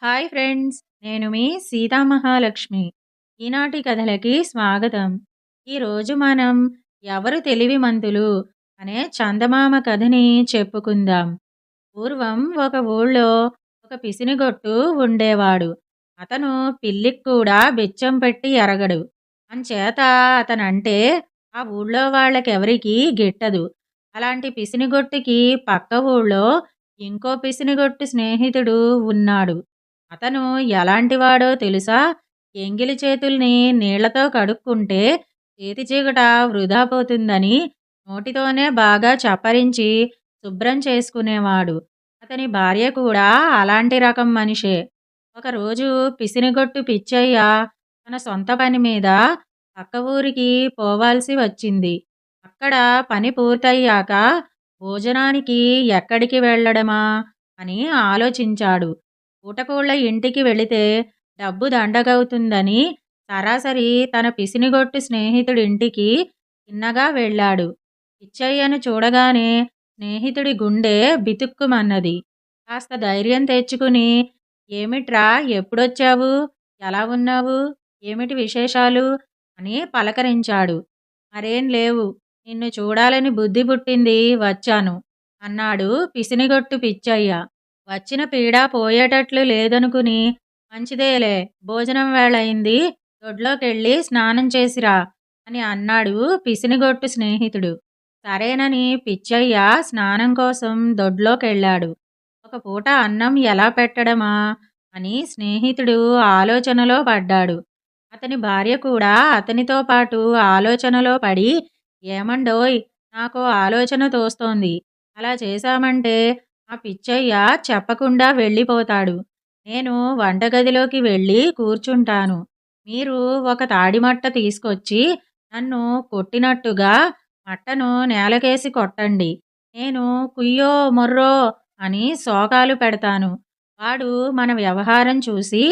Hi friends, నేను మీ సీతా మహాలక్ష్మి. ఈనాటి కథలకి స్వాగతం. ఈరోజు మనం ఎవరు తెలివిమంతులు అనే చందమామ కథని చెప్పుకుందాం. పూర్వం ఒక ఊళ్ళో ఒక పిసినిగొట్టు ఉండేవాడు. అతను పిల్లికి కూడా బిచ్చం పెట్టి ఎరగడు. అంచేత అతనంటే ఆ ఊళ్ళో వాళ్ళకెవరికీ గిట్టదు. అలాంటి పిసినిగొట్టుకి పక్క ఊళ్ళో ఇంకో పిసినిగొట్టు స్నేహితుడు ఉన్నాడు. అతను ఎలాంటివాడో తెలుసా? ఎంగిలి చేతుల్ని నీళ్లతో కడుక్కుంటే చేతి చీకట వృధా పోతుందని నోటితోనే బాగా చప్పరించి శుభ్రం చేసుకునేవాడు. అతని భార్య కూడా అలాంటి రకం మనిషే. ఒకరోజు పిసినిగొట్టు పిచ్చయ్య తన సొంత పని మీద పక్క ఊరికి పోవాల్సి వచ్చింది. అక్కడ పని పూర్తయ్యాక భోజనానికి ఎక్కడికి వెళ్ళడమా అని ఆలోచించాడు. పూటకోళ్ళ ఇంటికి వెళితే డబ్బు దండగవుతుందని సరాసరి తన పిసినిగొట్టు స్నేహితుడింటికి తిన్నగా వెళ్ళాడు. పిచ్చయ్యను చూడగానే స్నేహితుడి గుండె బితుక్కుమన్నది. కాస్త ధైర్యం తెచ్చుకుని, ఏమిట్రా, ఎప్పుడొచ్చావు, ఎలా ఉన్నావు, ఏమిటి విశేషాలు అని పలకరించాడు. మరేం లేవు, నిన్ను చూడాలని బుద్ధి పుట్టింది, వచ్చాను అన్నాడు పిసినిగొట్టు పిచ్చయ్య. వచ్చిన పీడ పోయేటట్లు లేదనుకుని, మంచిదేలే, భోజనం వేళయింది, దొడ్లోకెళ్ళి స్నానం చేసిరా అని అన్నాడు పిసినిగొట్టు స్నేహితుడు. సరేనని పిచ్చయ్య స్నానం కోసం దొడ్లోకెళ్ళాడు. ఒక పూట అన్నం ఎలా పెట్టడమా అని స్నేహితుడు ఆలోచనలో పడ్డాడు. అతని భార్య కూడా అతనితో పాటు ఆలోచనలో పడి, ఏమండోయ్, నాకో ఆలోచన తోస్తోంది. అలా చేశామంటే ఆ పిచ్చయ్య చెప్పకుండా వెళ్ళిపోతాడు. నేను వంటగదిలోకి వెళ్ళి కూర్చుంటాను. మీరు ఒక తాడిమట్ట తీసుకొచ్చి నన్ను కొట్టినట్టుగా మట్టను నేలకేసి కొట్టండి. నేను కుయ్యో మొర్రో అని శోకాలు పెడతాను. వాడు మన వ్యవహారం చూసి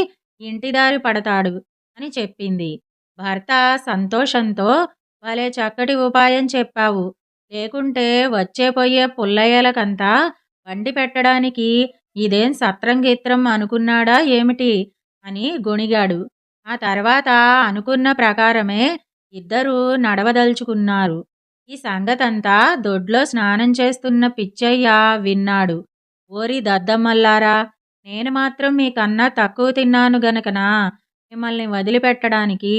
ఇంటిదారి పడతాడు అని చెప్పింది. భర్త సంతోషంతో, భలే చక్కటి ఉపాయం చెప్పావు. లేకుంటే వచ్చే పొయ్యే పుల్లయ్యలకంతా వండి పెట్టడానికి ఇదేం సత్రం గిత్రం అనుకున్నాడా ఏమిటి అని గొణిగాడు. ఆ తర్వాత అనుకున్న ప్రకారమే ఇద్దరూ నడవదలుచుకున్నారు. ఈ సంగతంతా దొడ్లో స్నానం చేస్తున్న పిచ్చయ్య విన్నాడు. ఓరి దద్దమ్మల్లారా, నేను మాత్రం మీకన్నా తక్కువ తిన్నాను గనకనా మిమ్మల్ని వదిలిపెట్టడానికి?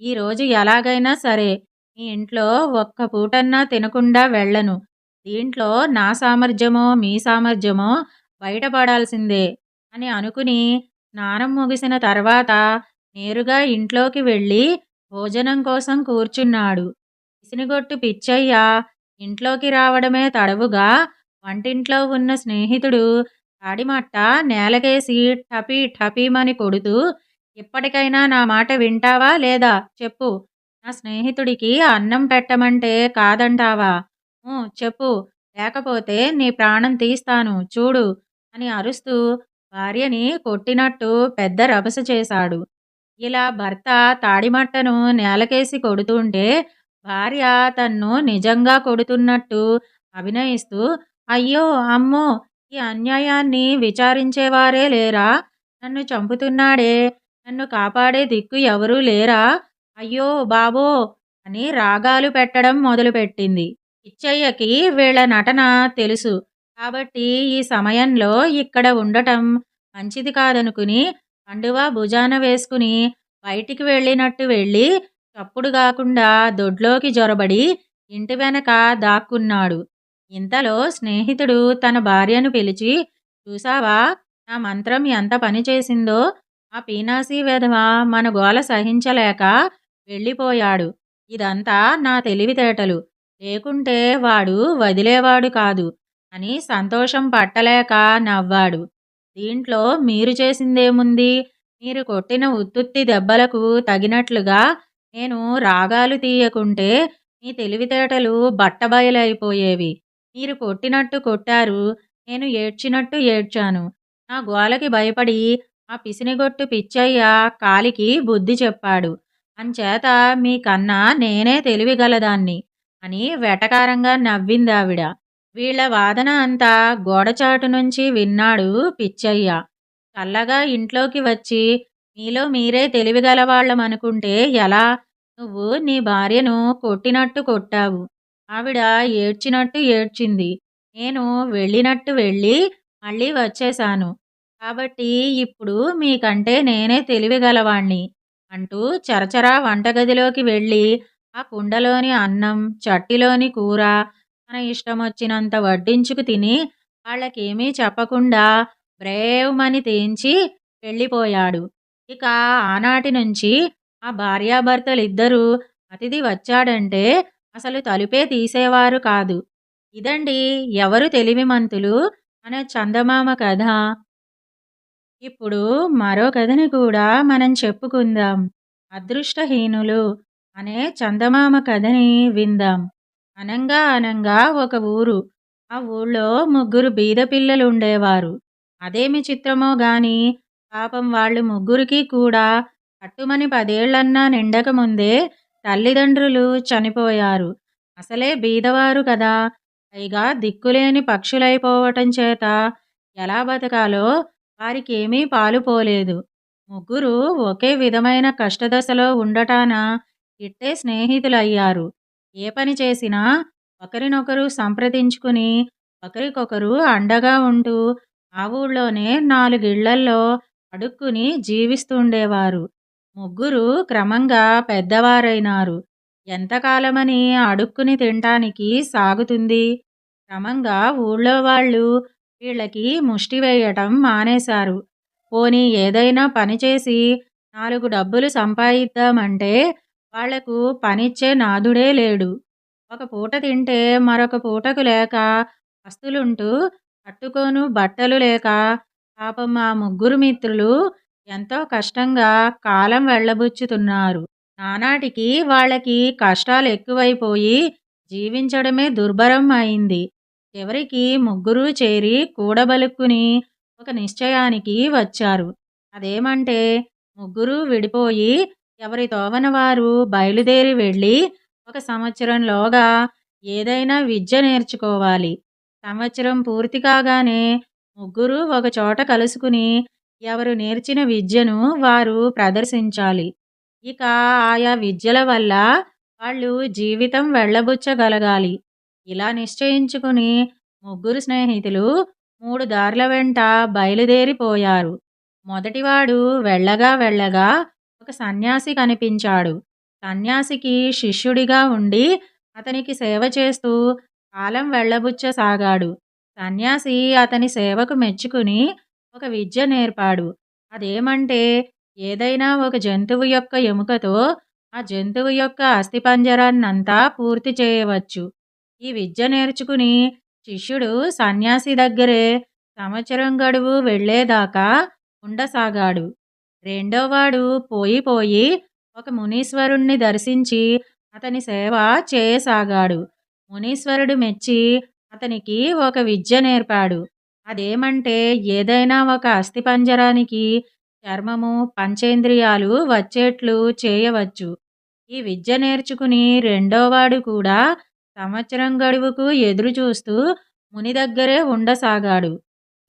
ఈరోజు ఎలాగైనా సరే మీ ఇంట్లో ఒక్క పూటన్నా తినకుండా వెళ్ళను. దీంట్లో నా సామర్థ్యమో మీ సామర్థ్యమో బయటపడాల్సిందే అని అనుకుని స్నానం ముగిసిన తర్వాత నేరుగా ఇంట్లోకి వెళ్ళి భోజనం కోసం కూర్చున్నాడు. పిసినిగొట్టు పిచ్చయ్య ఇంట్లోకి రావడమే తడవుగా వంటింట్లో ఉన్న స్నేహితుడు తాడిమట్ట నేలకేసి ఠపీ ఠపీమని కొడుతూ, ఇప్పటికైనా నా మాట వింటావా లేదా చెప్పు, నా స్నేహితుడికి అన్నం పెట్టమంటే కాదంటావా? చెప్పు, లేకపోతే నీ ప్రాణం తీస్తాను చూడు అని అరుస్తూ భార్యని కొట్టినట్టు పెద్ద రభస చేశాడు. ఇలా భర్త తాడిమట్టను నేలకేసి కొడుతుంటే భార్య తన్ను నిజంగా కొడుతున్నట్టు అభినయిస్తూ, అయ్యో అమ్మో, ఈ అన్యాయాన్ని విచారించేవారే లేరా? నన్ను చంపుతున్నాడే, నన్ను కాపాడే దిక్కు ఎవరూ లేరా? అయ్యో బాబో అని రాగాలు పెట్టడం మొదలుపెట్టింది. పిచ్చయ్యకి వీళ్ళ నటన తెలుసు కాబట్టి ఈ సమయంలో ఇక్కడ ఉండటం మంచిది కాదనుకుని కండువా భుజాన వేసుకుని బయటికి వెళ్ళినట్టు వెళ్ళి చప్పుడు కాకుండా దొడ్లోకి జొరబడి ఇంటి వెనక దాక్కున్నాడు. ఇంతలో స్నేహితుడు తన భార్యను పిలిచి, చూసావా, నా మంత్రం ఎంత పని చేసిందో? ఆ పీనాసి వెధవ మన గోల సహించలేక వెళ్ళిపోయాడు. ఇదంతా నా తెలివితేటలు, లేకుంటే వాడు వదిలేవాడు కాదు అని సంతోషం పట్టలేక నవ్వాడు. దీంట్లో మీరు చేసిందేముంది? మీరు కొట్టిన ఉత్తుత్తి దెబ్బలకు తగినట్లుగా నేను రాగాలు తీయకుంటే మీ తెలివితేటలు బట్టబయలైపోయేవి. మీరు కొట్టినట్టు కొట్టారు, నేను ఏడ్చినట్టు ఏడ్చాను. నా గోలకి భయపడి ఆ పిసినిగొట్టు పిచ్చయ్య కాలికి బుద్ధి చెప్పాడు. అంచేత మీకన్నా నేనే తెలివిగలదాన్ని అని వెటకారంగా నవ్విందావిడ. వీళ్ళ వాదన అంతా గోడచాటు నుంచి విన్నాడు పిచ్చయ్య. చల్లగా ఇంట్లోకి వచ్చి మీలో మీరే తెలివిగలవాళ్ళమనుకుంటే ఎలా? నువ్వు నీ భార్యను కొట్టినట్టు కొట్టావు. ఆవిడ ఏడ్చినట్టు ఏడ్చింది. నేను వెళ్ళినట్టు వెళ్ళి మళ్ళీ వచ్చేశాను. కాబట్టి ఇప్పుడు మీకంటే నేనే తెలివిగలవాణ్ణి అంటూ చరచరా వంటగదిలోకి వెళ్ళి ఆ కుండలోని అన్నం, చట్టిలోని కూర తన ఇష్టమొచ్చినంత వడ్డించుకు తిని వాళ్ళకేమీ చెప్పకుండా బ్రేవ్‌మని తేంచి వెళ్ళిపోయాడు. ఇక ఆనాటి నుంచి ఆ భార్యాభర్తలిద్దరూ అతిథి వచ్చాడంటే అసలు తలుపే తీసేవారు కాదు. ఇదండి 'ఎవరు తెలివిమంతులు' అనే చందమామ కథ. ఇప్పుడు మరో కథని కూడా మనం చెప్పుకుందాం. 'అదృష్టహీనులు' అనే చందమామ కథని విందాం. అనంగా అనంగా ఒక ఊరు. ఆ ఊళ్ళో ముగ్గురు బీద పిల్లలుండేవారు. అదేమి చిత్రమో గాని పాపం వాళ్ళు ముగ్గురికి కూడా కట్టుమని 10 ఏళ్లన్నా నిండకముందే తల్లిదండ్రులు చనిపోయారు. అసలే బీదవారు కదా! పైగా దిక్కులేని పక్షులైపోవటం చేత ఎలా బతకాలో వారికేమీ పాలుపోలేదు. ముగ్గురు ఒకే విధమైన కష్టదశలో ఉండటాన ఇట్టే స్నేహితులయ్యారు. ఏ పని చేసినా ఒకరినొకరు సంప్రదించుకుని ఒకరికొకరు అండగా ఉంటూ ఆ ఊళ్ళోనే 4 ఇళ్లల్లో అడుక్కుని జీవిస్తుండేవారు. ముగ్గురు క్రమంగా పెద్దవారైనారు. ఎంతకాలమని అడుక్కుని తింటానికి సాగుతుంది? క్రమంగా ఊళ్ళో వాళ్ళు వీళ్ళకి ముష్టి వేయటం మానేశారు. పోనీ ఏదైనా పని చేసి 4 డబ్బులు సంపాయిద్దామంటే వాళ్లకు పనిచ్చే నాథుడే లేడు. ఒక పూట తింటే మరొక పూటకు లేక పస్తులుంటూ కట్టుకోను బట్టలు లేక పాపం ఆ ముగ్గురు మిత్రులు ఎంతో కష్టంగా కాలం వెళ్ళబుచ్చుతున్నారు. నానాటికి వాళ్ళకి కష్టాలు ఎక్కువైపోయి జీవించడమే దుర్భరం అయింది. చివరికి ముగ్గురూ చేరి కూడబలుక్కుని ఒక నిశ్చయానికి వచ్చారు. అదేమంటే ముగ్గురూ విడిపోయి ఎవరి తోవన వారు బయలుదేరి వెళ్ళి 1 సంవత్సరంలోగా ఏదైనా విద్య నేర్చుకోవాలి. సంవత్సరం పూర్తి కాగానే ముగ్గురు ఒక చోట కలుసుకుని ఎవరు నేర్చిన విద్యను వారు ప్రదర్శించాలి. ఇక ఆయా విద్యల వల్ల వాళ్ళు జీవితం వెళ్ళబుచ్చగలగాలి. ఇలా నిశ్చయించుకుని ముగ్గురు స్నేహితులు 3 దారుల వెంట బయలుదేరిపోయారు. మొదటివాడు వెళ్ళగా వెళ్ళగా ఒక సన్యాసి కనిపించాడు. సన్యాసికి శిష్యుడిగా ఉండి అతనికి సేవ చేస్తూ కాలం వెళ్ళబుచ్చసాగాడు. సన్యాసి అతని సేవకు మెచ్చుకుని ఒక విద్య నేర్పాడు. అదేమంటే ఏదైనా ఒక జంతువు యొక్క ఎముకతో ఆ జంతువు యొక్క అస్థిపంజరాన్నంతా పూర్తి చేయవచ్చు. ఈ విద్య నేర్చుకుని శిష్యుడు సన్యాసి దగ్గరే సంవత్సరం గడువు వెళ్ళేదాకా ఉండసాగాడు. రెండోవాడు పోయి పోయి ఒక మునీశ్వరుణ్ణి దర్శించి అతని సేవ చేయసాగాడు. మునీశ్వరుడు మెచ్చి అతనికి ఒక విద్య నేర్పాడు. అదేమంటే ఏదైనా ఒక అస్థిపంజరానికి చర్మము, పంచేంద్రియాలు వచ్చేట్లు చేయవచ్చు. ఈ విద్య నేర్చుకుని రెండోవాడు కూడా సంవత్సరం గడువుకు ఎదురు చూస్తూ ముని దగ్గరే ఉండసాగాడు.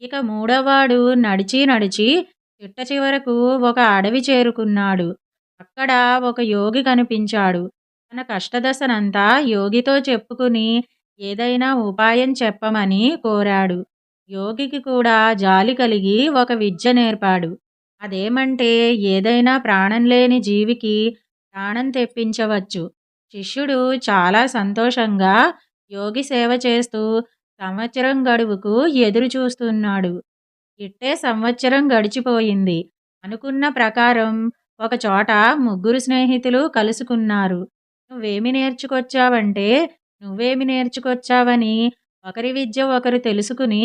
ఇక మూడోవాడు నడిచి నడిచి చిట్ట చివరకు ఒక అడవి చేరుకున్నాడు. అక్కడ ఒక యోగి కనిపించాడు. తన కష్టదశనంతా యోగితో చెప్పుకుని ఏదైనా ఉపాయం చెప్పమని కోరాడు. యోగికి కూడా జాలి కలిగి ఒక విద్య నేర్పాడు. అదేమంటే ఏదైనా ప్రాణం లేని జీవికి ప్రాణం తెప్పించవచ్చు. శిష్యుడు చాలా సంతోషంగా యోగి సేవ చేస్తూ సంవత్సరం గడువుకు ఎదురు చూస్తున్నాడు. ఇట్టే సంవత్సరం గడిచిపోయింది. అనుకున్న ప్రకారం ఒకచోట ముగ్గురు స్నేహితులు కలుసుకున్నారు. నువ్వేమి నేర్చుకొచ్చావంటే నువ్వేమి నేర్చుకొచ్చావని ఒకరి విద్య ఒకరు తెలుసుకుని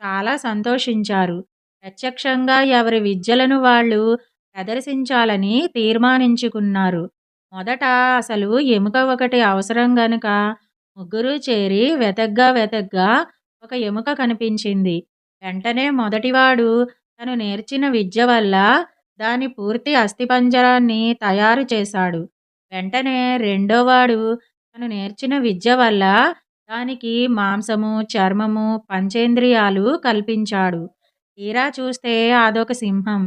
చాలా సంతోషించారు. ప్రత్యక్షంగా ఎవరి విద్యలను వాళ్ళు ప్రదర్శించాలని తీర్మానించుకున్నారు. మొదట అసలు ఎముక ఒకటి అవసరం గనుక ముగ్గురూ చేరి వెతగ్గా వెతగ్గా ఒక ఎముక కనిపించింది. వెంటనే మొదటివాడు తను నేర్చిన విద్య వల్ల దాని పూర్తి అస్థిపంజరాన్ని తయారు చేశాడు. వెంటనే రెండోవాడు తను నేర్చిన విద్య వల్ల దానికి మాంసము, చర్మము, పంచేంద్రియాలు కల్పించాడు. తీరా చూస్తే అదొక సింహం.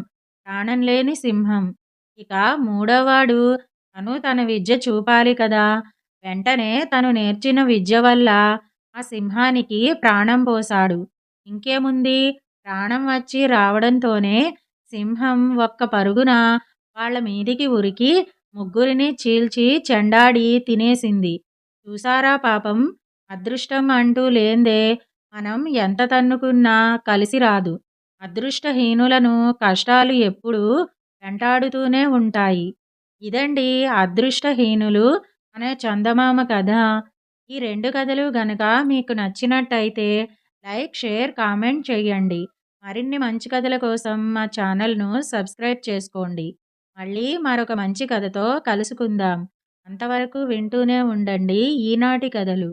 ప్రాణం లేని సింహం. ఇక మూడోవాడు తను తన విద్య చూపాలి కదా! వెంటనే తను నేర్చిన విద్య వల్ల ఆ సింహానికి ప్రాణం పోశాడు. ఇంకేముంది ప్రాణం వచ్చి రావడంతోనే సింహం ఒక్క పరుగున వాళ్ళ మీదికి ఉరికి ముగ్గురిని చీల్చి చెండాడి తినేసింది. చూసారా పాపం! అదృష్టం అంటూ లేందే మనం ఎంత తన్నుకున్నా కలిసి రాదు. అదృష్టహీనులను కష్టాలు ఎప్పుడూ వెంటాడుతూనే ఉంటాయి. ఇదండి 'అదృష్టహీనులు' అనే చందమామ కథ. ఈ 2 కథలు గనక మీకు నచ్చినట్టయితే లైక్, షేర్, కామెంట్ చేయండి. మరిన్ని మంచి కథల కోసం మా ఛానల్‌ను సబ్స్క్రైబ్ చేసుకోండి. మళ్ళీ మరొక మంచి కథతో కలుసుకుందాం. అంతవరకు వింటూనే ఉండండి ఈనాటి కథలు.